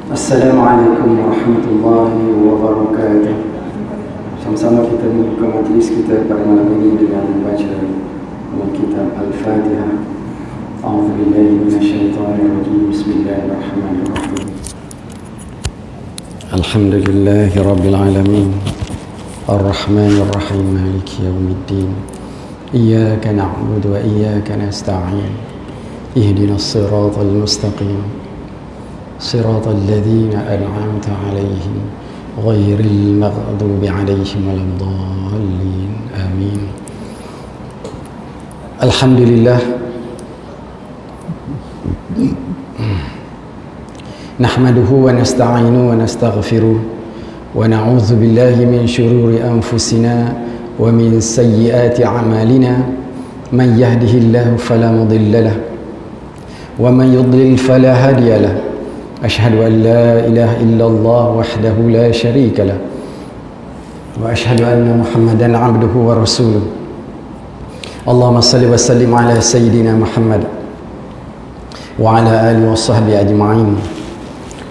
Assalamualaikum warahmatullahi wabarakatuh. Sama-sama kita membuka majlis kita pada malam ini dengan membaca kitab Al-Fatihah. A'udzu billahi minasyaitonir rajim. Bismillahirrahmanirrahim. Alhamdulillahi rabbil alamin. Ar-Rahmanir Rahim. Maliki yaumiddin. Iyyaka na'budu wa iyyaka nasta'in. Ihdinas siratal mustaqim. صراط الذين أنعمت عليهم غير المغضوب عليهم ولا الضالين آمين. الحمد لله نحمده ونستعينه ونستغفره ونعوذ بالله من شرور أنفسنا ومن سيئات أعمالنا من يهده الله فلا مضل له ومن يضلل فلا هادي له أشهد أن لا إله إلا الله وحده لا شريك له وأشهد أن محمدا عبده ورسوله اللهم صل وسلم على سيدنا محمد وعلى آله وصحبه أجمعين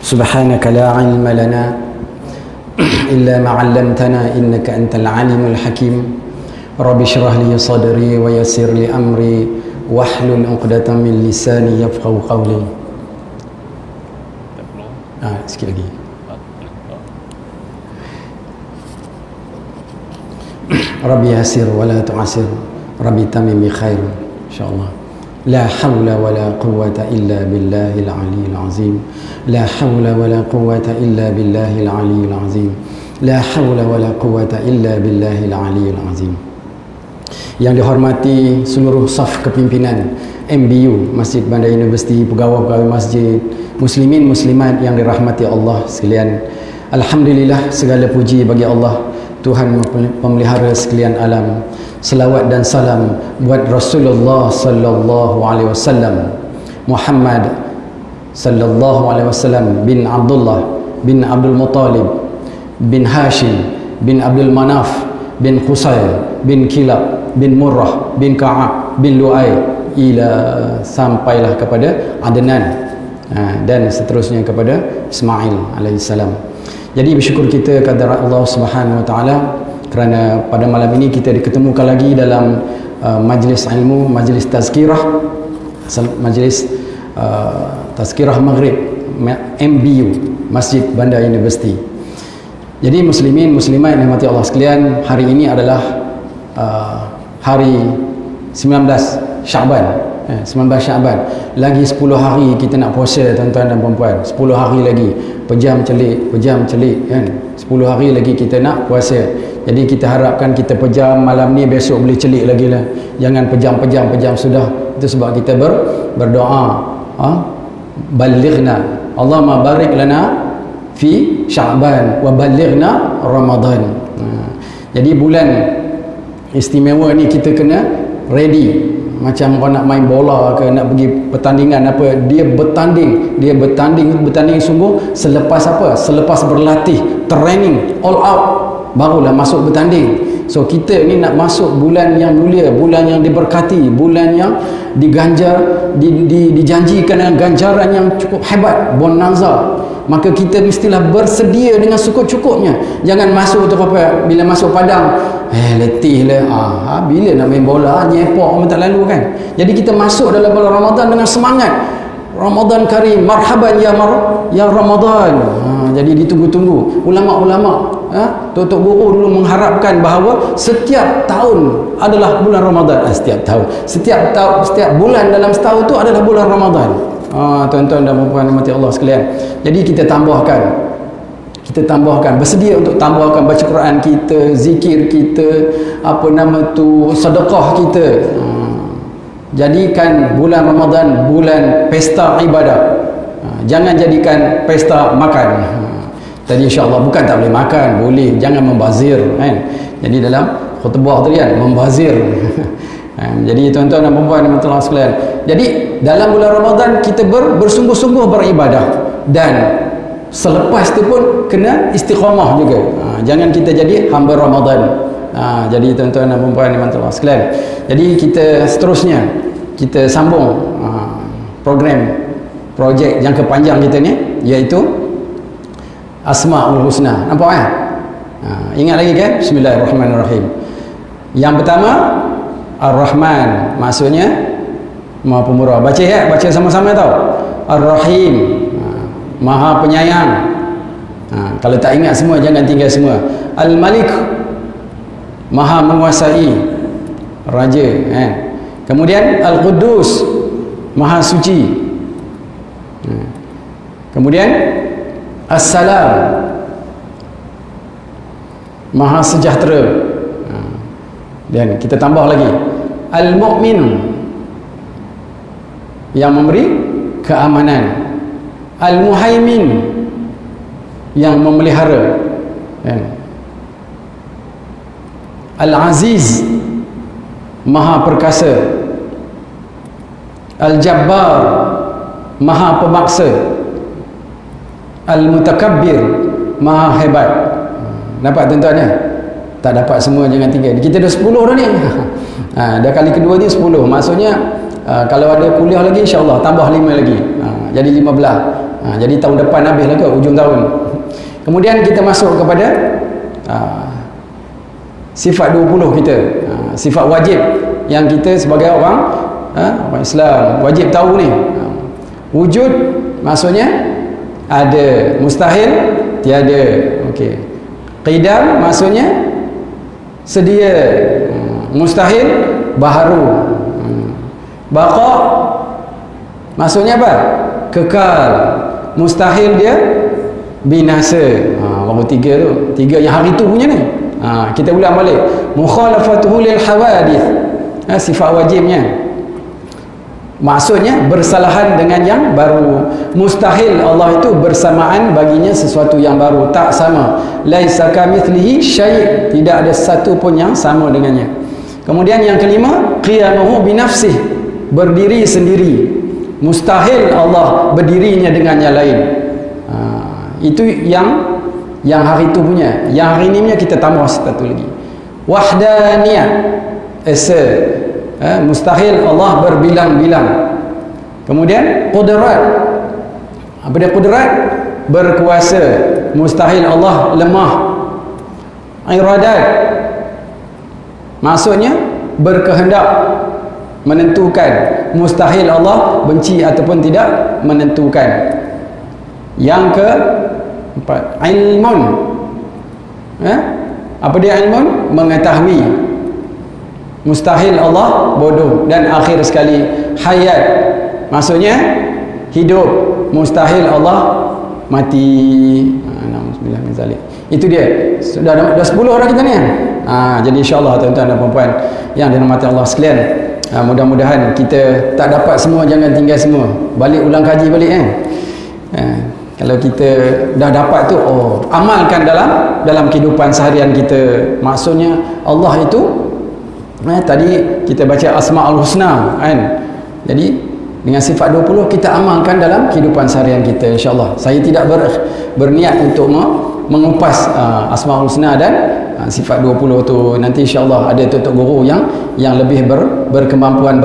سبحانك لا علم لنا إلا ما علمتنا إنك أنت العليم الحكيم رب اشرح لي صدري ويسر لي أمري واحلل عقدة من لساني يفقهوا قولي. Sikit lagi. Rabbi yasir wa la tu'asir, Rabbi tamim bi khair, insyaallah. La hawla wa la quwwata illa billahil aliyyil azim. La hawla wa la quwwata illa billahil aliyyil azim. La hawla wa la quwwata illa billahil aliyyil azim. Yang dihormati seluruh saf kepimpinan MBU, Masjid Bandar Universiti, pegawai-pegawai masjid, muslimin muslimat yang dirahmati Allah sekalian. Alhamdulillah, segala puji bagi Allah, Tuhan pemelihara sekalian alam. Selawat dan salam buat Rasulullah sallallahu alaihi wasallam, Muhammad sallallahu alaihi wasallam bin Abdullah bin Abdul Muttalib bin Hashim bin Abdul Manaf bin Qusay bin Kilab bin Murrah bin Ka'ab bin Lu'ay ila sampailah kepada Adnan dan seterusnya kepada Ismail alaihissalam. Jadi bersyukur kita kepada Allah Subhanahu wa taala kerana pada malam ini kita diketemukan lagi dalam majlis ilmu, majlis tazkirah, majlis tazkirah Maghrib MBU, Masjid Bandar Universiti. Jadi muslimin muslimat yang dirahmati Allah sekalian, hari ini adalah hari 19 Syaban. 19 Syaban. Lagi 10 hari kita nak puasa, tuan-tuan dan puan-puan. 10 hari lagi. Pejam celik kan. 10 hari lagi kita nak puasa. Jadi kita harapkan kita pejam malam ni, besok boleh celik lagi lah. Jangan pejam sudah. Itu sebab kita berdoa. Balighna. Allahumma barik lana fi Syaban wa balighna Ramadan. Jadi bulan istimewa ni kita kena ready. Macam orang nak main bola ke, nak pergi pertandingan apa, dia bertanding sungguh selepas apa? Selepas berlatih, training all out, barulah masuk bertanding. So kita ni nak masuk bulan yang mulia, bulan yang diberkati, bulan yang diganjar, dijanjikan dengan ganjaran yang cukup hebat, bonanza. Maka kita mestilah bersedia dengan cukup-cukupnya. Jangan masuk tu apa, bila masuk padang, letih lah, bila nak main bola, nyepok orang tak lalu kan. Jadi kita masuk dalam bulan Ramadan dengan semangat. Ramadan Karim, marhaban ya Ramadan. Jadi ditunggu-tunggu. Ulama-ulama, Tok Guru dulu mengharapkan bahawa setiap tahun adalah bulan Ramadan. Setiap tahun, setiap bulan dalam setahun tu adalah bulan Ramadan. Tuan-tuan dan puan-puan rahmati Allah sekalian. Jadi kita tambahkan, bersedia untuk tambahkan baca Quran kita, zikir kita, sedekah kita. Jadikan bulan Ramadan bulan pesta ibadah. Jangan jadikan pesta makan. Tadi insya-Allah bukan tak boleh makan, boleh, jangan membazir kan. Jadi dalam khutbah tadi kan, membazir. Jadi tuan-tuan dan puan-puan rahmatullah sekalian. Jadi dalam bulan Ramadan kita bersungguh-sungguh beribadah, dan selepas tu pun kena istiqamah juga. Jangan kita jadi hamba Ramadan. Jadi tuan-tuan dan puan-puan rahmatullah sekalian. Jadi kita seterusnya kita sambung projek jangka panjang kita ni, iaitu Asmaul Husna. Nampak kan? Ingat lagi kan? Bismillahirrahmanirrahim. Yang pertama Ar-Rahman, maksudnya Maha Pemurah. Baca ya, baca sama-sama tau. Ar-Rahim, Maha Penyayang. Kalau tak ingat semua jangan tinggal semua. Al-Malik, Maha Menguasai, Raja. Kemudian Al-Quddus, Maha Suci. Kemudian As-Salam, Maha Sejahtera. Dan kita tambah lagi Al-Mu'min, yang memberi keamanan. Al-Muhaimin, yang memelihara. Al-Aziz, Maha Perkasa. Al-Jabbar, Maha Pemaksa. Al-Mutakabbir, Maha Hebat. Nampak tuan-tuan ya? Tak dapat semua jangan tinggal. Kita dah 10 dah ni. Dah kali kedua ni 10. Maksudnya kalau ada kuliah lagi insya-Allah tambah 5 lagi. Jadi 15. Jadi tahun depan habis lah ke hujung tahun. Kemudian kita masuk kepada sifat 20 kita. Sifat wajib yang kita sebagai orang Islam wajib tahu ni. Wujud maksudnya ada, mustahil tiada. Okey. Qidam maksudnya sedia, mustahil baharu. Baqa maksudnya apa? Kekal. Mustahil dia binasa. Baru 3 tu. 3 yang hari tu punya ni. Kita ulang balik. Mukhalafatuhu lil hawadith. Sifat wajibnya maksudnya bersalahan dengan yang baru. Mustahil Allah itu bersamaan baginya sesuatu yang baru, tak sama. Laisa kamitslihi syai', tidak ada satu pun yang sama dengannya. Kemudian yang kelima, qiyamuhu binafsih, berdiri sendiri. Mustahil Allah berdirinya dengan yang lain. Itu yang hari itu punya. Yang hari ini punya kita tambah satu lagi. Wahdaniyah, esa. Mustahil Allah berbilang-bilang. Kemudian qudrat, apa dia qudrat? Berkuasa. Mustahil Allah lemah. Iradat maksudnya berkehendak, menentukan. Mustahil Allah benci ataupun tidak menentukan. Yang keempat, ilmun. Apa dia ilmun? Mengetahui. Mustahil Allah bodoh. Dan akhir sekali, hayat maksudnya hidup. Mustahil Allah mati. Itu dia. Dah 10 orang kita ni. Jadi insya-Allah tuan-tuan dan puan-puan yang dirahmati Allah sekalian, mudah-mudahan kita tak dapat semua, jangan tinggal semua. Balik ulang kaji balik kan. Kalau kita dah dapat tu, amalkan dalam kehidupan seharian kita. Maksudnya Allah itu tadi kita baca Asmaul Husna kan. Jadi dengan sifat 20 kita amalkan dalam kehidupan seharian kita insya-Allah. Saya tidak berniat untuk mengupas Asmaul Husna dan sifat 20 tu. Nanti insya-Allah ada tutup guru yang lebih berkemampuan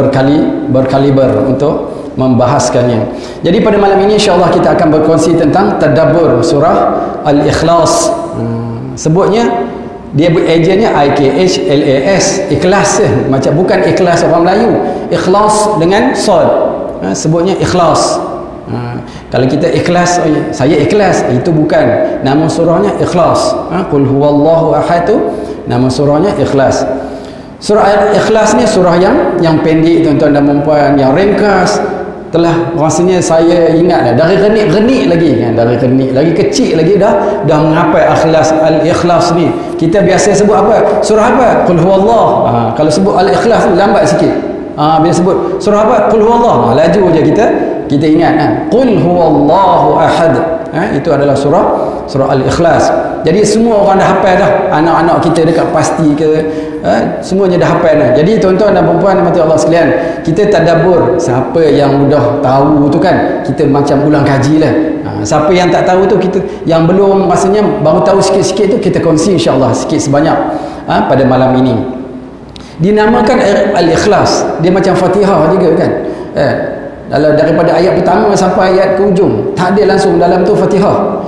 berkaliber untuk membahaskannya. Jadi pada malam ini insya-Allah kita akan berkongsi tentang tadabbur surah Al-Ikhlas. Sebutnya dia ejennya IKHLAS, ikhlas. Macam bukan ikhlas orang Melayu, ikhlas dengan sad. Sebutnya ikhlas. Kalau kita ikhlas, saya ikhlas, itu bukan. Nama surahnya Ikhlas. Qul huwallahu ahad tu nama surahnya Ikhlas. Surah Al-Ikhlas ni surah yang pendek tuan-tuan dan puan-puan, yang ringkas. Telah rasanya saya ingat dari renik lagi kan, dari renik lagi kecil lagi dah menghafal Al-Ikhlas ni. Kita biasa sebut apa? Surah apa? Qul huwallah. Kalau sebut Al-Ikhlas lambat sikit. Bila sebut surah apa? Qul huwallah, laju je kita ingat kan. Qul huwallahu ahad. Itu adalah surah Al-Ikhlas. Jadi semua orang dah hafal dah. Anak-anak kita dekat pasti ke semuanya dah hafal dah. Jadi tuan-tuan dan puan-puan mati Allah sekalian, kita tadabbur. Siapa yang mudah tahu tu kan, kita macam ulang kaji lah. Siapa yang tak tahu tu, kita yang belum rasanya baru tahu sikit-sikit tu, kita kongsi insya-Allah sikit sebanyak pada malam ini. Dinamakan Al-Ikhlas. Dia macam Fatihah juga kan. Daripada ayat pertama sampai ayat ke ujung, tak ada langsung dalam tu Fatihah.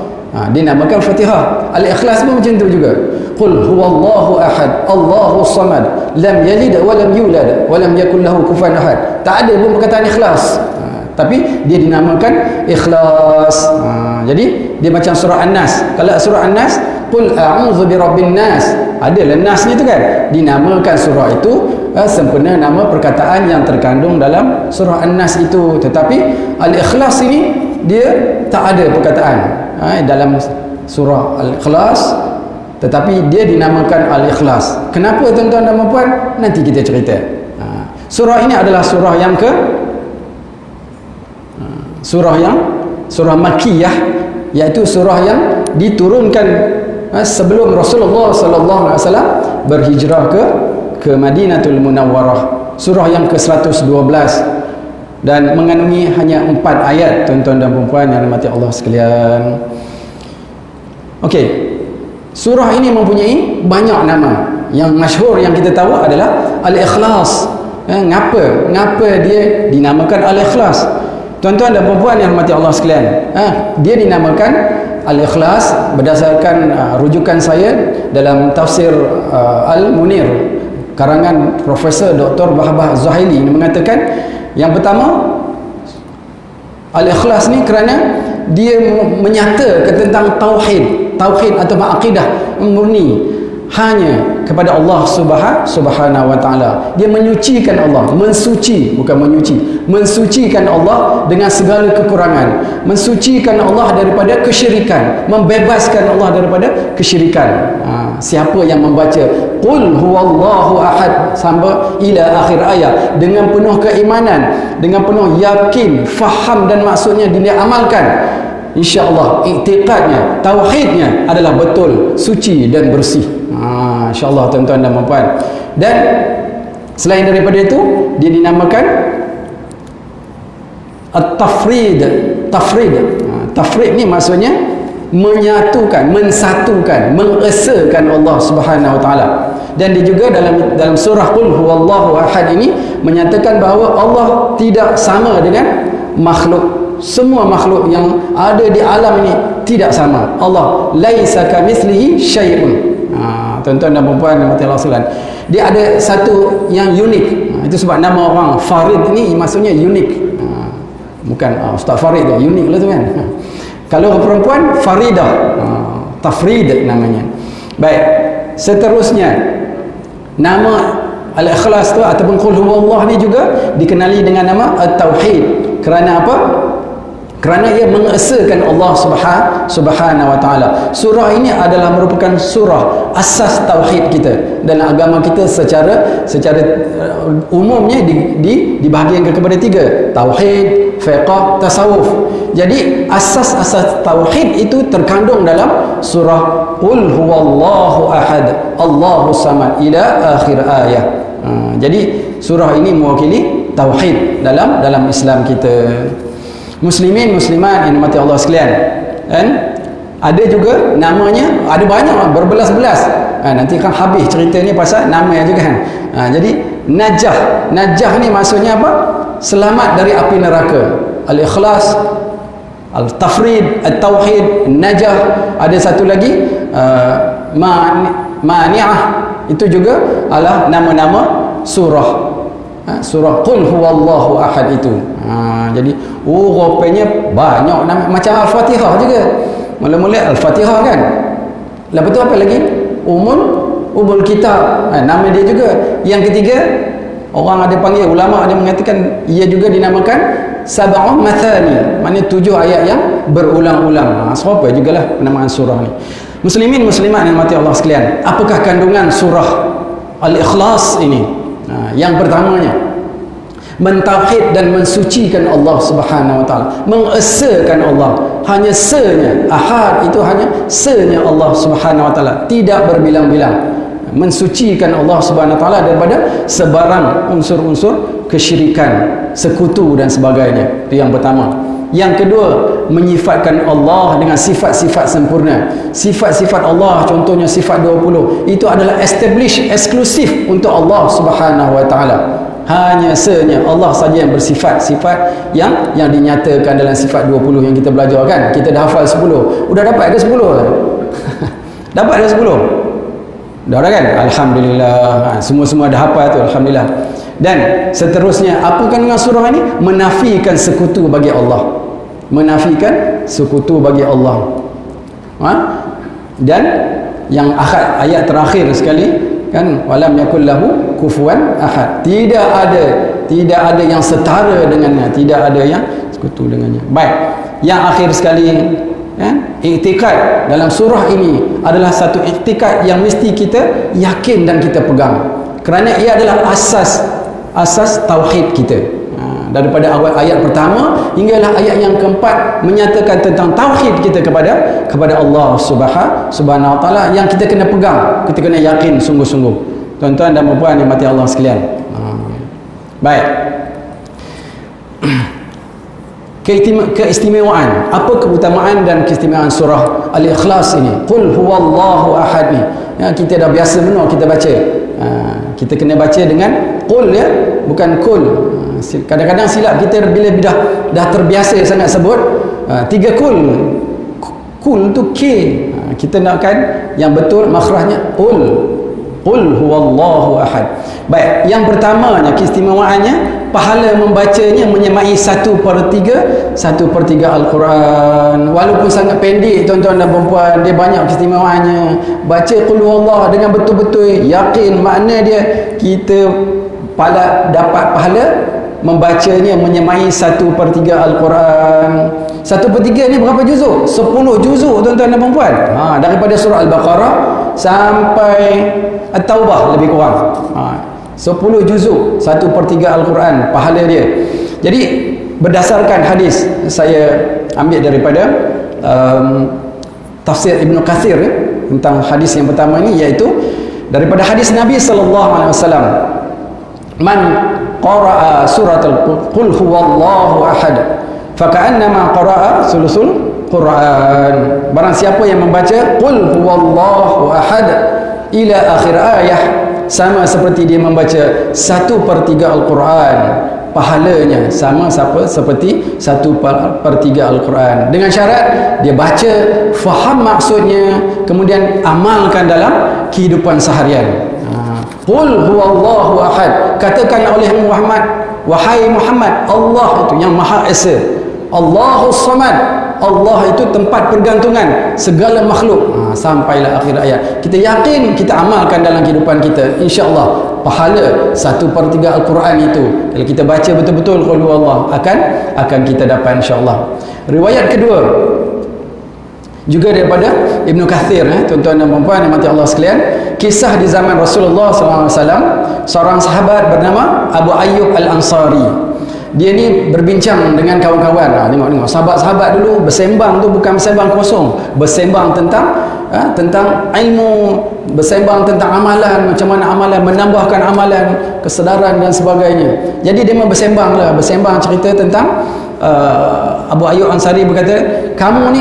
dinamakan Fatihah. Al-Ikhlas pun macam tu juga. Qul huwallahu ahad, Allahu samad, lam yalid wa lam yulad wa lam yakul lahu kufuwan ahad. Tak ada pun perkataan ikhlas. Tapi dia dinamakan ikhlas. Jadi dia macam surah An-Nas. Kalau surah An-Nas, qul a'udzu birabbin nas, adalah nasnya tu kan, dinamakan surah itu sempena nama perkataan yang terkandung dalam surah An-Nas itu. Tetapi Al-Ikhlas ini dia tak ada perkataan dalam surah Al-Ikhlas, tetapi dia dinamakan Al-Ikhlas. Kenapa tuan-tuan dan puan? Nanti kita cerita. Surah ini adalah surah yang surah Makkiyah, iaitu surah yang diturunkan sebelum Rasulullah sallallahu alaihi wasallam berhijrah ke Madinatul Munawwarah. Surah yang ke-112 dan mengandungi hanya 4 ayat, tuan-tuan dan puan yang dirahmati Allah sekalian. Okey. Surah ini mempunyai banyak nama. Yang masyhur yang kita tahu adalah Al-Ikhlas. Ngapa dia dinamakan Al-Ikhlas? Tuan-tuan dan puan yang dirahmati Allah sekalian, dia dinamakan Al-Ikhlas berdasarkan rujukan saya dalam tafsir Al-Munir karangan Profesor Dr. Bahbah Zuhaili, mengatakan yang pertama, Al-Ikhlas ni kerana dia menyatakan tentang tauhid atau akidah murni hanya kepada Allah Subhanahu wa taala. Dia menyucikan Allah, mensucikan Allah dengan segala kekurangan, mensucikan Allah daripada kesyirikan, membebaskan Allah daripada kesyirikan. Siapa yang membaca qul huwallahu ahad sampai ila akhir ayat dengan penuh keimanan, dengan penuh yakin, faham dan maksudnya dia amalkan, insya-Allah iktikadnya, tauhidnya adalah betul, suci dan bersih. Insya-Allah tuan-tuan dan puan. Dan selain daripada itu, dia dinamakan at-tafrid. Tafrid ni maksudnya menyatukan, mensatukan, mengesakan Allah Subhanahu wa taala. Dan dia juga dalam surah Qul huwallahu ahad ini menyatakan bahawa Allah tidak sama dengan makhluk. Semua makhluk yang ada di alam ini tidak sama. Allah laisa kamitslihi syai'un. Tuan-tuan dan puan yang mati Allah sekalian, dia ada satu yang unik. Itu sebab nama orang Farid ni maksudnya unik. Bukan Ustaz Farid tu, unik lah tu kan. Kalau perempuan Faridah, Tafrid namanya. Baik, seterusnya nama Al-Ikhlas tu ataupun Qul huwallah ni juga dikenali dengan nama At-Tauhid. Kerana apa? Kerana ia mengesakan Allah Subhanahu wa taala. Surah ini adalah merupakan surah asas tauhid kita. Dalam agama kita secara umumnya dibahagikan kepada 3: tauhid, fiqh, tasawuf. Jadi asas-asas tauhid itu terkandung dalam surah Qul huwallahu ahad, Allahus samad ila akhir ayat. Jadi surah ini mewakili tauhid dalam Islam kita. Muslimin muslimat yang dimati Allah sekalian, kan? Ada juga namanya, ada banyak, berbelas-belas. Nanti kan habis cerita ni pasal nama aja kan. Jadi Najah ni maksudnya apa? Selamat dari api neraka. Al-Ikhlas, Al-Tafrid, Al-Tauhid, Najah. Ada satu lagi Mani'ah. Itu juga adalah nama-nama surah. Surah Qul huwallahu ahad itu. Jadi rupanya banyak nama, macam Al-Fatihah juga. Mula-mula Al-Fatihah kan. Lepas tu apa lagi? Umul Kitab. Nama dia juga. Yang ketiga, orang ada panggil, ulama ada mengatakan ia juga dinamakan Sab'un Mathani. Maknanya 7 ayat yang berulang-ulang. Serupa jugalah penamaan surah ni. Muslimin muslimat yang mati Allah sekalian, apakah kandungan surah Al-Ikhlas ini? Yang pertamanya, mentauhid dan mensucikan Allah Subhanahu wa taala, mengesakan Allah. Hanya se-nya, ahad itu hanya se-nya Allah Subhanahu wa taala, tidak berbilang-bilang. Mensucikan Allah Subhanahu wa taala daripada sebarang unsur-unsur kesyirikan, sekutu dan sebagainya. Itu yang pertama. Yang kedua, menyifatkan Allah dengan sifat-sifat sempurna. Sifat-sifat Allah, contohnya sifat 20, itu adalah established, eksklusif untuk Allah Subhanahu wa taala. Hanya Allah saja yang bersifat sifat yang dinyatakan dalam sifat 20 yang kita belajar kan. Kita dah hafal 10. Udah dapat ke 10? Dapat ke 10? Dah kan? Alhamdulillah. Semua dah hafal tu, alhamdulillah. Dan seterusnya, apa kandungan surah ini? Menafikan sekutu bagi Allah. Menafikan sekutu bagi Allah. Dan yang ayat terakhir sekali kan, walam yakul lahu kufuwan ahad. Tidak ada yang setara dengannya, tidak ada yang sekutu dengannya. Baik, yang akhir sekali iktikad dalam surah ini adalah satu iktikad yang mesti kita yakin dan kita pegang, kerana ia adalah asas tauhid kita. Daripada awal ayat pertama hinggalah ayat yang keempat menyatakan tentang tauhid kita kepada Allah Subhanahu wa taala yang kita kena pegang, kita kena yakin sungguh-sungguh. Tuan-tuan dan puan yang mati Allah sekalian. Baik. Keistimewaan, apa keutamaan dan keistimewaan surah Al-Ikhlas ini? Qul huwallahu ahad ni. Ya, kita dah biasa benar kita baca. Kita kena baca dengan qul, ya, bukan kul. Kadang-kadang silap kita bila dah terbiasa sangat sebut 3 kul. Kul tu K. Kita nakkan yang betul makhrajnya qul huwallahu ahad. Baik, yang pertamanya keistimewaannya, pahala membacanya menyamai 1/3 Al-Quran. Walaupun sangat pendek tuan-tuan dan puan, dia banyak keistimewaannya. Baca qul huwallah dengan betul-betul yakin makna dia, kita dapat pahala membacanya menyamai 1/3 Al-Quran. 1/3 ni berapa juzuk? 10 juzuk tuan-tuan dan puan. Daripada surah Al-Baqarah sampai At-Taubah lebih kurang. 10 juzuk, 1/3 Al-Quran pahala dia. Jadi berdasarkan hadis, saya ambil daripada tafsir Ibn Kathir tentang hadis yang pertama ini, iaitu daripada hadis Nabi SAW, man qara'a suratul qul huwallahu ahad faka'annama qara'a sulusul Quran. Barang siapa yang membaca qul huwallahu ahad ila akhir ayah, sama seperti dia membaca 1/3 Al-Quran, pahalanya sama seperti 1/3 Al-Quran, dengan syarat dia baca, faham maksudnya, kemudian amalkan dalam kehidupan seharian. Qul huwallahu ahad, katakan oleh Muhammad, wahai Muhammad, Allah itu yang Maha Esa, Allahus Samad, Allah itu tempat pergantungan segala makhluk. Sampailah akhir ayat. Kita yakin, kita amalkan dalam kehidupan kita, insya-Allah pahala 1/3 Al-Quran itu kalau kita baca betul-betul qul huwallah akan kita dapat, insya-Allah. Riwayat kedua juga daripada Ibn Kathir, tuan-tuan dan puan yang mati Allah sekalian, kisah di zaman Rasulullah SAW, seorang sahabat bernama Abu Ayyub Al-Ansari. Dia ni berbincang dengan kawan-kawan. Tengok sahabat-sahabat dulu bersembang tu bukan bersembang kosong, bersembang tentang ilmu, bersembang tentang amalan, macam mana amalan, menambahkan amalan, kesedaran dan sebagainya. Jadi dia bersembang cerita tentang Abu Ayyub Ansari berkata, kamu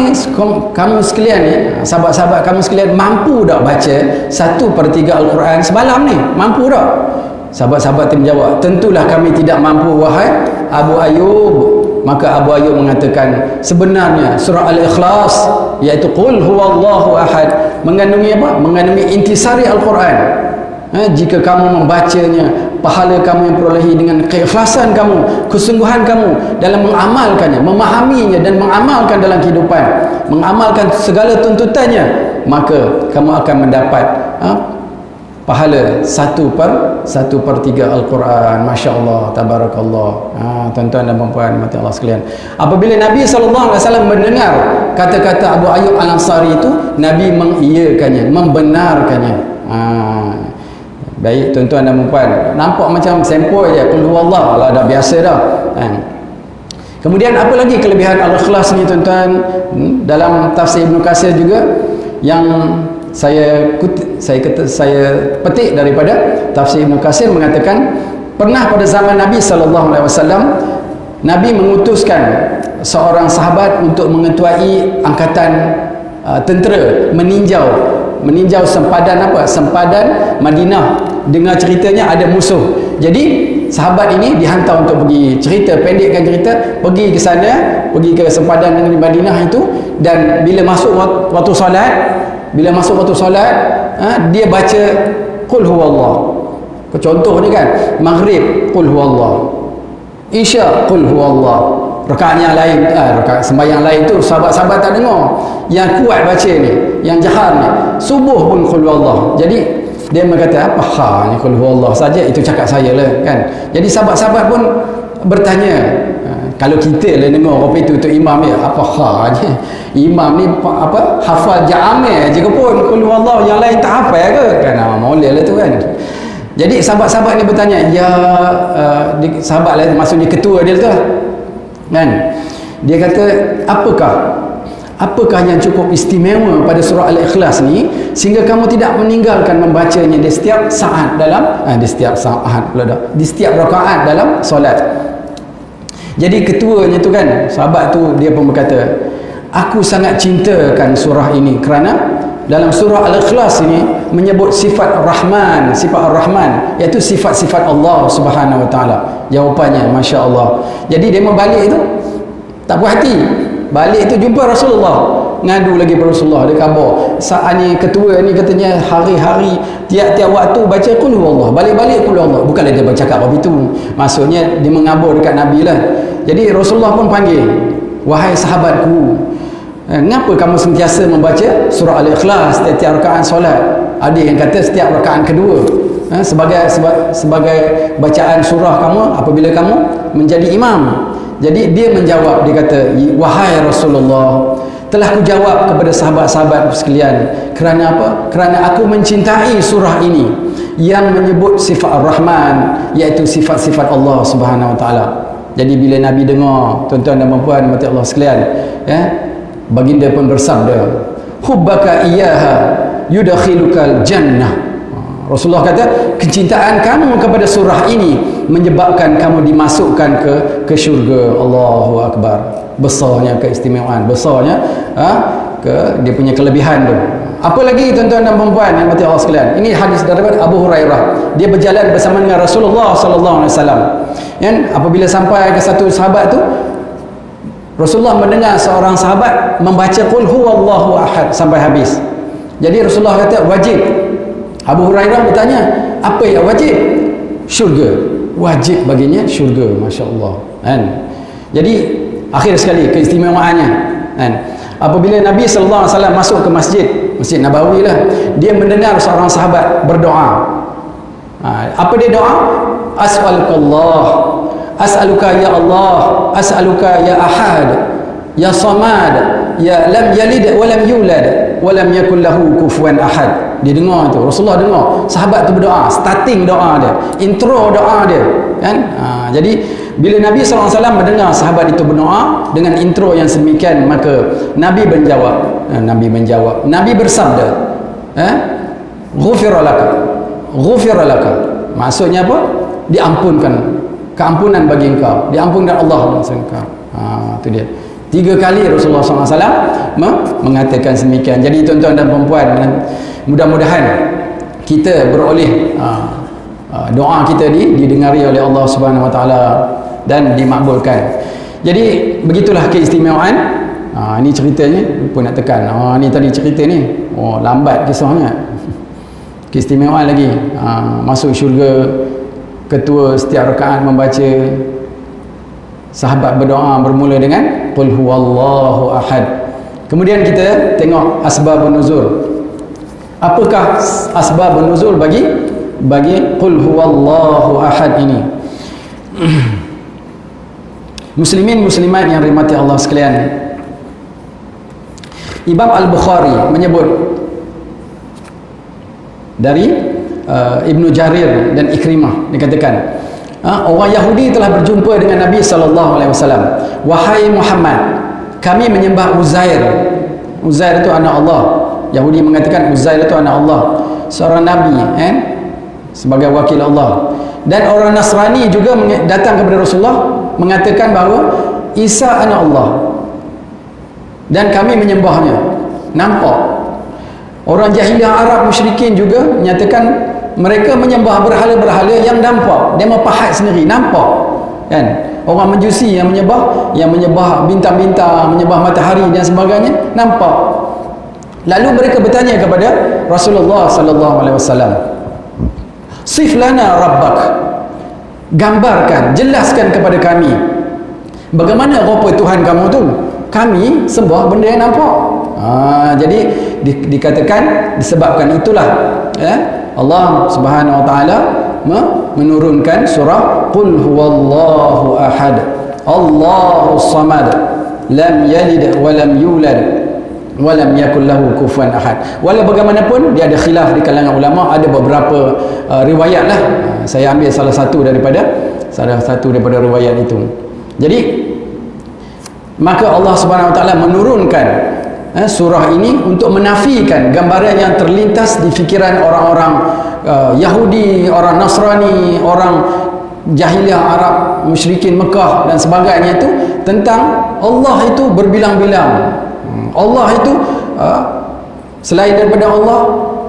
sekalian ni, sahabat-sahabat kamu sekalian, mampu tak baca 1/3 Al-Quran semalam ni? Mampu tak? Sahabat-sahabat itu menjawab, tentulah kami tidak mampu wahai Abu Ayyub. Maka Abu Ayyub mengatakan, sebenarnya surah Al-Ikhlas, iaitu qul huwallahu ahad, mengandungi apa? Mengandungi intisari Al-Quran. Jika kamu membacanya, pahala kamu yang perolehi dengan keikhlasan kamu, kesungguhan kamu dalam mengamalkannya, memahaminya dan mengamalkan dalam kehidupan, mengamalkan segala tuntutannya, maka kamu akan mendapat pahala 1/3 Al-Quran. Masya Allah, tabarakallah. Tuan-tuan dan puan mati Allah sekalian, apabila Nabi SAW mendengar kata-kata Abu Ayyub Al-Ansari itu, Nabi mengiyakannya, membenarkannya. Baik tuan-tuan dan puan, nampak macam sempoi je, qul huwallah lah, dah biasa dah. Kemudian apa lagi kelebihan Al-Ikhlas ni tuan-tuan? Dalam tafsir Ibn Kathir juga yang saya petik daripada tafsir Ibn Kathir, mengatakan pernah pada zaman Nabi SAW, Nabi mengutuskan seorang sahabat untuk mengetuai angkatan tentera meninjau sempadan Madinah. Dengar ceritanya ada musuh, jadi sahabat ini dihantar untuk pergi, pendekkan cerita, pergi ke sana, pergi ke sempadan negeri Madinah itu, dan bila masuk waktu solat, dia baca qul huwallah. Contoh ni kan, maghrib qul huwallah, isya qul huwallah, rakaat yang lain, rakaat sembahyang lain tu sahabat-sahabat tak dengar, yang kuat baca ni, yang jahar ni, subuh pun qul huwallah. Jadi dia berkata, apa ni qul huwallah saja, itu cakap saya lah kan. Jadi sahabat-sahabat pun bertanya, kalau kita lah dengar apa itu imam ni, apa je imam ni apa hafal jami' je ke pun qul huwallah, yang lain tak hafal ke kan, molek lah tu kan. Jadi sahabat-sahabat ni bertanya, sahabat lah, maksudnya ketua dia tu kan, dia kata, apakah yang cukup istimewa pada surah Al-Ikhlas ni sehingga kamu tidak meninggalkan membacanya di setiap saat di setiap rakaat dalam solat. Jadi ketuanya tu kan, sahabat tu dia pun berkata, aku sangat cintakan surah ini kerana dalam surah Al-Ikhlas ini menyebut sifat Rahman, sifat Ar-Rahman, iaitu sifat-sifat Allah Subhanahu Wa Taala. Jawapannya Masya Allah. Jadi dia membalik itu tak puas hati, balik itu jumpa Rasulullah, ngadu lagi pada Rasulullah. Dia khabar saat ni ketua ni katanya hari-hari tiap-tiap waktu baca qul huwallah, balik-balik qul huwallah. Bukanlah dia bercakap apa itu, maksudnya dia mengabur dekat Nabi lah. Jadi Rasulullah pun panggil, wahai sahabatku, kenapa kamu sentiasa membaca surah Al-Ikhlas setiap rakaat solat? Ada yang kata setiap rakaat kedua, sebagai bacaan surah kamu apabila kamu menjadi imam. Jadi dia menjawab, dia kata, wahai Rasulullah, telah ku jawab kepada sahabat-sahabat sekalian, kerana apa? Kerana aku mencintai surah ini yang menyebut sifat Ar-Rahman, iaitu sifat-sifat Allah Subhanahu Wa Taala. Jadi bila Nabi dengar, tuan-tuan dan puan-puan mati Allah sekalian, baginda pun bersabda, hubbaka iyyaha yudakhilukal jannah. Rasulullah kata, kecintaan kamu kepada surah ini menyebabkan kamu dimasukkan ke syurga. Allahu Akbar. Besarnya keistimewaan, besarnya dia punya kelebihan tu. Apa lagi tuan-tuan dan puan-puan yang mati Allah sekalian, ini hadis daripada Abu Hurairah. Dia berjalan bersama dengan Rasulullah sallallahu alaihi wasallam. Kan apabila sampai ke satu sahabat tu, Rasulullah mendengar seorang sahabat membaca qul huwallahu ahad sampai habis. Jadi Rasulullah kata wajib. Abu Hurairah bertanya, apa yang wajib? Syurga. Wajib baginya syurga. Masya Allah kan? Jadi akhir sekali keistimewaannya kan? Apabila Nabi SAW masuk ke Masjid Nabawi lah, dia mendengar seorang sahabat berdoa. Apa dia doa? As'alukallah, as'aluka ya Allah, as'aluka ya Ahad, ya Samad, ya lam yalid wa lam yulad wa lam yakul lahu kufuwan ahad. Dia dengar tu, Rasulullah dengar sahabat tu berdoa, starting doa dia, intro doa dia kan. Jadi bila Nabi SAW mendengar sahabat itu berdoa dengan intro yang sedemikian, maka Nabi menjawab, Nabi bersabda, ghufira laka, maksudnya apa? Diampunkan, keampunan bagi engkau, diampunkan Allah bagi engkau. Itu dia. 3 kali Rasulullah SAW mengatakan sedemikian. Jadi tuan-tuan dan perempuan, mudah-mudahan kita beroleh doa kita didengari oleh Allah Subhanahu Wa Taala dan dimakbulkan. Jadi begitulah keistimewaan. Ini ceritanya pun nak tekan. Ni tadi cerita ni. Lambat kisahnya. Keistimewaan lagi. Masuk syurga, ketua setiap rakaat membaca, sahabat berdoa bermula dengan qul huwallahu ahad. Kemudian kita tengok asbabun nuzul. Apakah asbabun nuzul bagi qul huwallahu ahad ini? Muslimin muslimat yang dirahmati Allah sekalian, Imam Al-Bukhari menyebut dari Ibnu Jarir dan Ikrimah, dikatakan orang Yahudi telah berjumpa dengan Nabi SAW. Wahai Muhammad, kami menyembah Uzair. Uzair itu anak Allah. Yahudi mengatakan Uzair itu anak Allah, seorang Nabi sebagai wakil Allah. Dan orang Nasrani juga datang kepada Rasulullah mengatakan bahawa Isa anak Allah dan kami menyembahnya. Nampak? Orang jahiliah Arab musyrikin juga menyatakan mereka menyembah berhala-berhala yang nampak, dia pahat sendiri, nampak kan. Orang Majusi yang menyembah bintang-bintang, menyembah matahari dan sebagainya, nampak. Lalu mereka bertanya kepada Rasulullah sallallahu alaihi wasallam, sif lana rabbak, gambarkan, jelaskan kepada kami bagaimana rupa Tuhan kamu tu. Kami sembah benda yang nampak. Jadi dikatakan, disebabkan itulah Allah Subhanahu wa taala menurunkan surah Qul huwallahu ahad Allahus samad lam yalid wa lam yulad wa lam yakul lahu kufuwan ahad. Walau bagaimanapun dia ada khilaf di kalangan ulama, ada beberapa riwayat lah. Saya ambil salah satu daripada riwayat itu. Jadi maka Allah Subhanahu wa taala menurunkan surah ini untuk menafikan gambaran yang terlintas di fikiran orang-orang Yahudi, orang Nasrani, orang jahiliah Arab, musyrikin Mekah dan sebagainya itu, tentang Allah itu berbilang-bilang, Allah itu selain daripada Allah,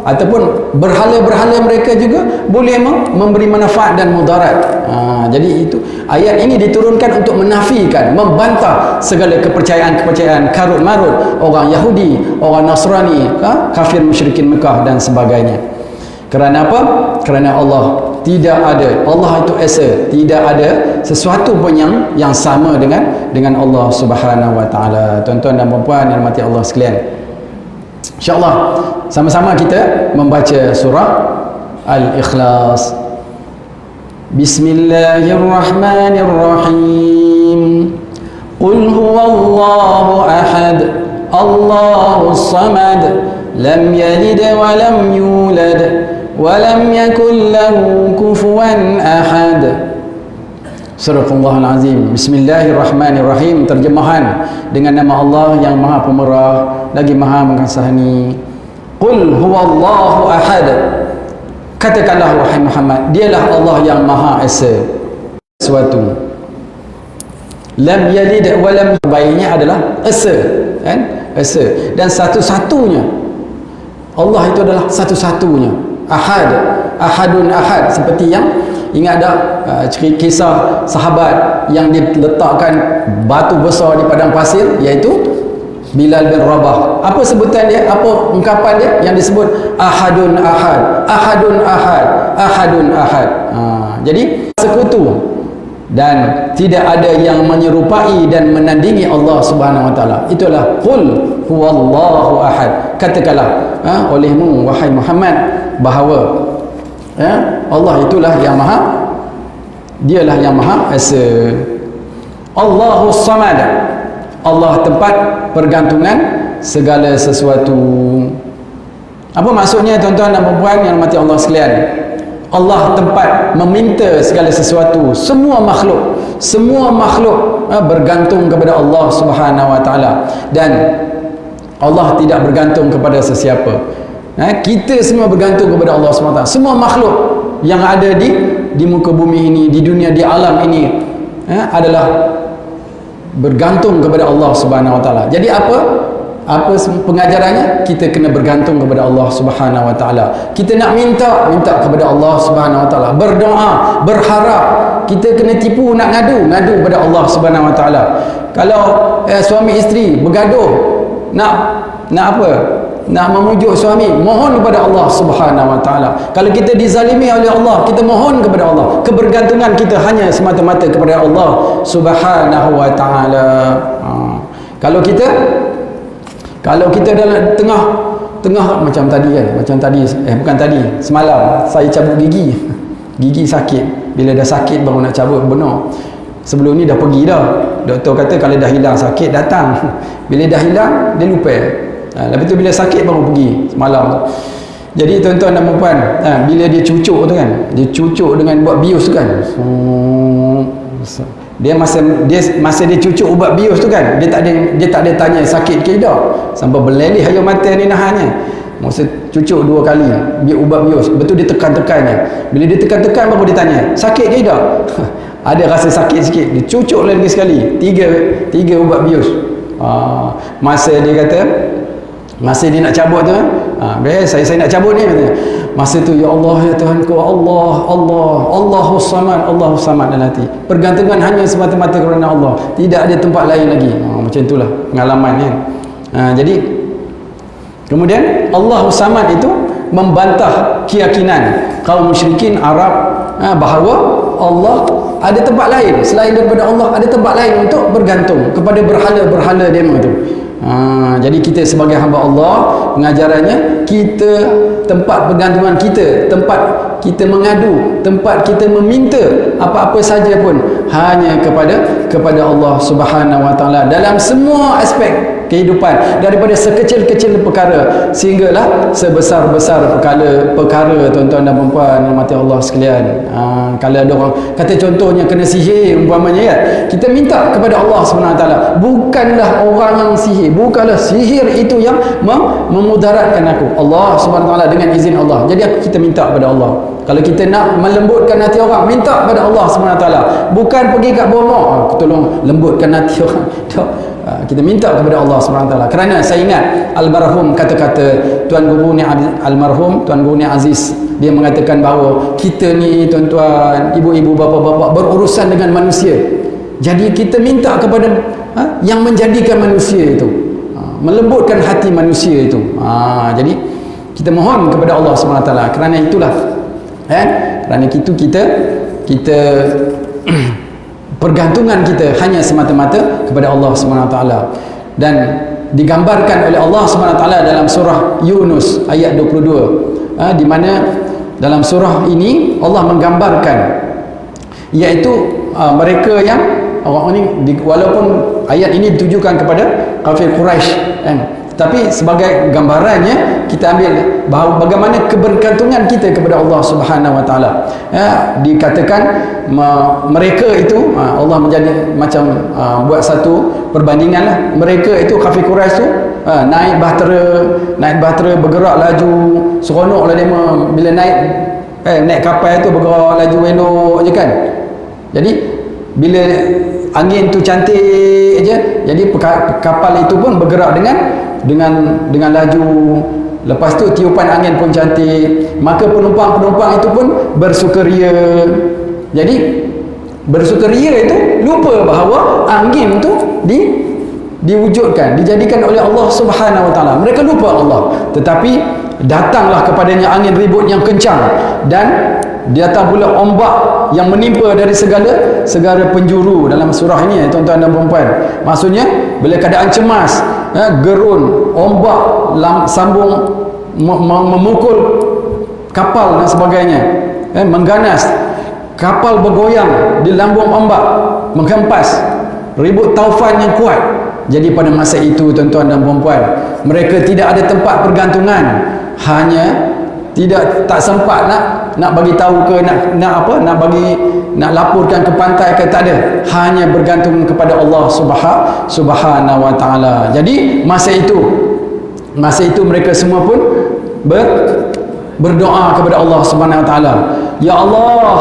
ataupun berhala-berhala mereka juga boleh memberi manfaat dan mudarat. Jadi itu ayat ini diturunkan untuk menafikan, membantah segala kepercayaan-kepercayaan karut marut orang Yahudi, orang Nasrani, kafir musyrikin Mekah dan sebagainya. Kerana apa? Kerana Allah tidak ada, Allah itu esa, tidak ada sesuatu pun yang sama dengan Allah Subhanahu wa taala. Tuan-tuan dan puan-puan yang dirahmati Allah sekalian, InsyaAllah sama-sama kita membaca surah Al-Ikhlas. Bismillahirrahmanirrahim. Qul huwallahu ahad Allahus samad lam yalid wa lam yulad wa lam yakul lahu kufuwan ahad. Surahul Azim. Bismillahirrahmanirrahim. Terjemahan dengan nama Allah yang Maha Pemerah lagi Maha Mengasihi. Qul huwallahu ahad. Katakanlah wahai Muhammad, dialah Allah yang Maha Esa. Sesuatu. Lam yalid wa lam, baiknya adalah esa, kan? Esa. Dan satu-satunya. Allah itu adalah satu-satunya. Ahad. Ahadun ahad, seperti yang ingat tak kisah sahabat yang diletakkan batu besar di padang pasir, iaitu Bilal bin Rabah. Apa sebutan dia? Apa ungkapan dia yang disebut? Ahadun ahad, ahadun ahad, ahadun ahad. Jadi sekutu, dan tidak ada yang menyerupai dan menandingi Allah Subhanahu wa taala. Itulah qul huwallahu ahad. Katakanlah olehmu wahai Muhammad bahawa Allah itulah yang maha, dialah yang Maha Esa. Allahus samad, Allah tempat pergantungan segala sesuatu. Apa maksudnya tuan-tuan dan puan yang dirahmati Allah sekalian? Allah tempat meminta segala sesuatu. Semua makhluk bergantung kepada Allah Subhanahu wa taala, dan Allah tidak bergantung kepada sesiapa. Kita semua bergantung kepada Allah SWT. Semua makhluk yang ada di muka bumi ini, di dunia, di alam ini, adalah bergantung kepada Allah Subhanahu wa taala. Jadi apa pengajarannya? Kita kena bergantung kepada Allah Subhanahu wa taala. Kita nak minta kepada Allah Subhanahu wa taala, berdoa, berharap. Kita kena tipu nak ngadu kepada Allah Subhanahu wa taala. Kalau suami isteri bergaduh, nak apa? Nak memujuk suami, mohon kepada Allah Subhanahu wa taala. Kalau kita dizalimi oleh Allah, kita mohon kepada Allah. Kebergantungan kita hanya semata-mata kepada Allah Subhanahu wa taala. Kalau kita dalam tengah macam tadi semalam saya cabut gigi sakit. Bila dah sakit baru nak cabut benar. Sebelum ni dah pergi dah. Doktor kata kalau dah hilang sakit datang. Bila dah hilang dia lupa. Lepas tu bila sakit baru pergi semalam. Jadi tuan-tuan dan puan, bila dia cucuk tu kan, dia cucuk dengan buat bius tu kan, dia masa dia cucuk ubat bius tu kan, dia tak ada tanya sakit ke tak, sampai berleleh air mata ni nahannya. Masa cucuk 2 kali biar ubat bius, betul dia tekan-tekannya. Bila dia tekan-tekan baru dia tanya sakit ke tak. Ada rasa sakit sikit, dia cucuk lagi sekali, 3 ubat bius. Masa dia kata, masa dia nak cabut tu, saya nak cabut ni, Masa tu, ya Allah, ya Tuhanku, Allahus Samad, Allahus Samad dalam hati. Pergantungan hanya semata-mata kerana Allah. Tidak ada tempat lain lagi. Macam itulah pengalaman kan. Jadi kemudian Allahus Samad itu membantah keyakinan kaum musyrikin Arab bahawa Allah ada tempat lain selain daripada Allah, ada tempat lain untuk bergantung kepada berhala-berhala demo tu. Jadi kita sebagai hamba Allah, pengajarannya kita, tempat pergantungan kita, tempat kita mengadu, tempat kita meminta apa-apa saja pun hanya kepada Allah Subhanahu Wa Taala dalam semua aspek kehidupan, daripada sekecil-kecil perkara sehinggalah sebesar-besar perkara tuan-tuan dan puan-puan yang mati Allah sekalian. Kalau ada orang kata contohnya kena sihir umpamanya ya, kita minta kepada Allah Subhanahu Wa Taala, bukanlah orang yang sihir, bukanlah sihir itu yang memudaratkan aku, Allah Subhanahu Wa Taala dengan izin Allah. Jadi kita minta kepada Allah. Kalau kita nak melembutkan hati orang, minta kepada Allah Subhanahu Wa Taala, bukan pergi kat bawah, tolong lembutkan hati orang. Kita minta kepada Allah Subhanahu Wa Taala. Kerana saya ingat almarhum kata-kata Tuan Guru ni, almarhum Tuan Guru ni Aziz, dia mengatakan bahawa kita ni tuan-tuan, ibu-ibu, bapa-bapa berurusan dengan manusia. Jadi kita minta kepada yang menjadikan manusia itu, melembutkan hati manusia itu. Jadi kita mohon kepada Allah Subhanahu Wa Taala. Kerana itulah kerana itu kita pergantungan kita hanya semata-mata kepada Allah Subhanahu Wa Taala. Dan digambarkan oleh Allah Subhanahu Wa Taala dalam surah Yunus ayat 22, di mana dalam surah ini Allah menggambarkan, iaitu mereka yang orang ini, walaupun ayat ini ditujukan kepada kafir Quraisy tapi sebagai gambarannya kita ambil bahawa bagaimana kebergantungan kita kepada Allah Subhanahu Wa Taala. Dikatakan mereka itu, Allah menjadi macam buat satu perbandingan lah. Mereka itu kafir Quraisy tu naik bahtera bergerak laju, seronoklah dia bila naik kapal itu bergerak laju elok je kan. Jadi bila angin tu cantik je, jadi kapal itu pun bergerak dengan laju. Lepas tu tiupan angin pun cantik, maka penumpang-penumpang itu pun bersukaria. Jadi bersukaria itu lupa bahawa angin tu diwujudkan, dijadikan oleh Allah Subhanahu Wa Taala. Mereka lupa Allah, tetapi datanglah kepadanya angin ribut yang kencang, dan datang pula ombak yang menimpa dari segala penjuru. Dalam surah ini tuan-tuan dan puan-puan, maksudnya bila keadaan cemas, gerun, ombak sambung memukul kapal dan sebagainya, mengganas, kapal bergoyang di lambung ombak, menghempas, ribut taufan yang kuat. Jadi pada masa itu tuan-tuan dan puan-puan, mereka tidak ada tempat pergantungan, hanya tak sempat nak bagi tahu ke nak laporkan ke pantai ke, tak ada, hanya bergantung kepada Allah Subhanahu Wa Taala. Jadi masa itu mereka semua pun berdoa kepada Allah Subhanahu Wa Taala, ya Allah,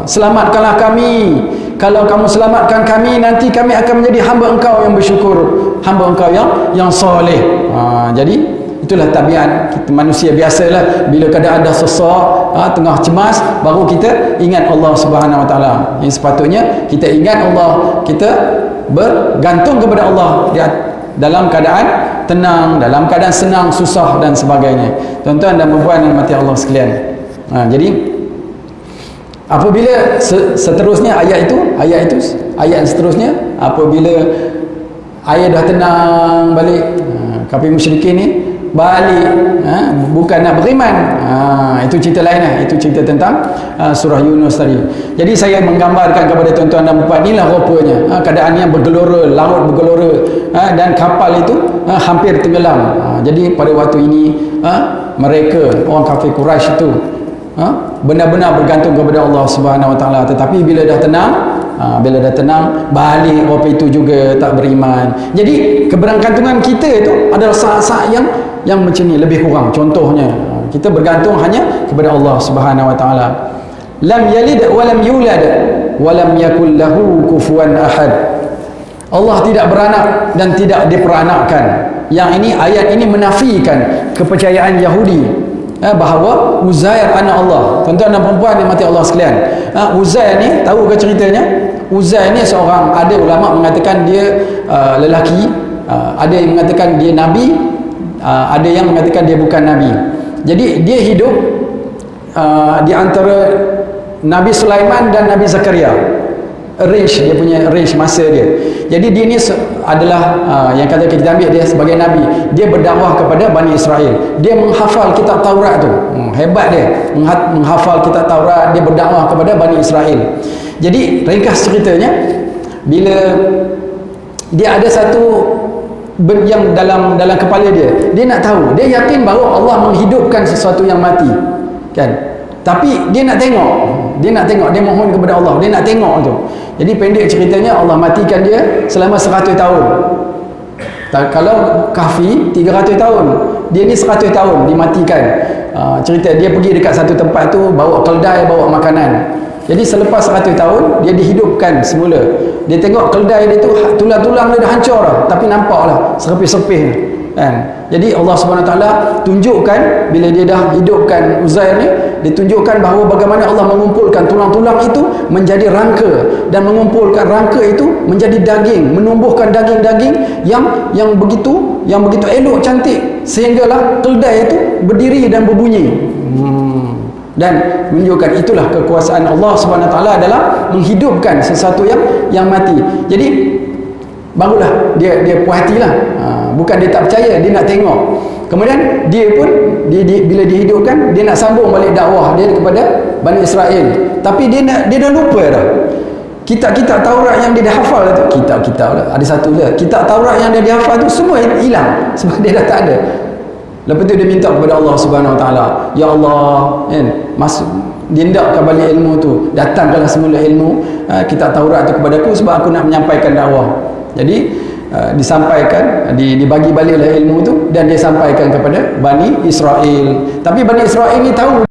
selamatkanlah kami. Kalau kamu selamatkan kami, nanti kami akan menjadi hamba Engkau yang bersyukur, hamba Engkau yang soleh. Jadi itulah tabiat kita manusia biasalah, bila keadaan dah sesak, tengah cemas, baru kita ingat Allah Subhanahu Wa Taala. Yang sepatutnya kita ingat Allah, kita bergantung kepada Allah dalam keadaan tenang, dalam keadaan senang, susah dan sebagainya. Tuan-tuan dan puan-puan yang mati Allah sekalian. Jadi apabila seterusnya ayat yang seterusnya, apabila air dah tenang balik, kafir musyrikin ni balik, bukan nak beriman. Itu cerita lain lah. Itu cerita tentang surah Yunus tadi. Jadi saya menggambarkan kepada tuan-tuan dan puan, inilah rupanya keadaan yang bergelora, laut bergelora, dan kapal itu hampir tenggelam. Jadi pada waktu ini mereka, orang kafir Quraisy itu benar-benar bergantung kepada Allah Subhanahu Wa Taala. Tetapi bila dah tenang, balik apa itu juga tak beriman. Jadi kebergantungan kita itu adalah saat-saat yang macam ni lebih kurang. Contohnya kita bergantung hanya kepada Allah Subhanahu Wa Taala. Lam yalid wa lam yulad wa lam yakul lahu kufuwan ahad. Allah tidak beranak dan tidak diperanakkan. Yang ini, ayat ini menafikan kepercayaan Yahudi bahawa Uzair anak Allah. Tuan-tuan dan puan-puan yang mati Allah sekalian, Uzair ni tahu ke ceritanya? Uzair ni seorang, ada ulama mengatakan dia lelaki, ada yang mengatakan dia nabi, ada yang mengatakan dia bukan nabi. Jadi dia hidup di antara Nabi Sulaiman dan Nabi Zakaria. Range, dia punya range masa dia. Jadi dia ni adalah yang kata kita ambil dia sebagai nabi. Dia berdakwah kepada Bani Israel. Dia menghafal kitab Taurat tu. Hebat dia. Menghafal kitab Taurat, dia berdakwah kepada Bani Israel. Jadi ringkas ceritanya, bila dia ada satu yang dalam kepala dia nak tahu, dia yakin bahawa Allah menghidupkan sesuatu yang mati, kan? Tapi dia nak tengok, dia mohon kepada Allah, dia nak tengok tu. Jadi pendek ceritanya, Allah matikan dia selama 100 tahun. Kalau Kahfi 300 tahun, dia ni 100 tahun dimatikan. Cerita dia pergi dekat satu tempat tu, bawa keldai, bawa makanan. Jadi selepas 100 tahun, dia dihidupkan semula. Dia tengok keldai dia tu, tulang-tulang dia dah hancur dah, tapi nampaklah serpih-serpih, kan? Jadi Allah SWT tunjukkan, bila dia dah hidupkan Uzair ni, dia tunjukkan bahawa bagaimana Allah mengumpulkan tulang-tulang itu menjadi rangka, dan mengumpulkan rangka itu menjadi daging, menumbuhkan daging-daging yang begitu elok, cantik, sehinggalah keldai itu berdiri dan berbunyi. Dan menunjukkan itulah kekuasaan Allah SWT dalam menghidupkan sesuatu yang mati. Jadi barulah dia puas hatilah. Bukan dia tak percaya, dia nak tengok. Kemudian dia pun bila dihidupkan, dia nak sambung balik dakwah dia kepada Bani Israel. Tapi dia dah lupa dah. Kitab-kitab Taurat yang dia dah hafal tu, kitab-kitab lah, ada satu je. Kitab Taurat yang dia dihafal tu semua hilang sebab dia dah tak ada. Lepas tu dia minta kepada Allah Subhanahu Wa Taala, ya Allah, kan, dia hendakkan balik ilmu tu, datangkanlah semula ilmu kitab Taurat tu kepadaku sebab aku nak menyampaikan dakwah. Jadi disampaikan, dibagi baliklah ilmu tu, dan dia sampaikan kepada Bani Israel. Tapi Bani Israel ni tahu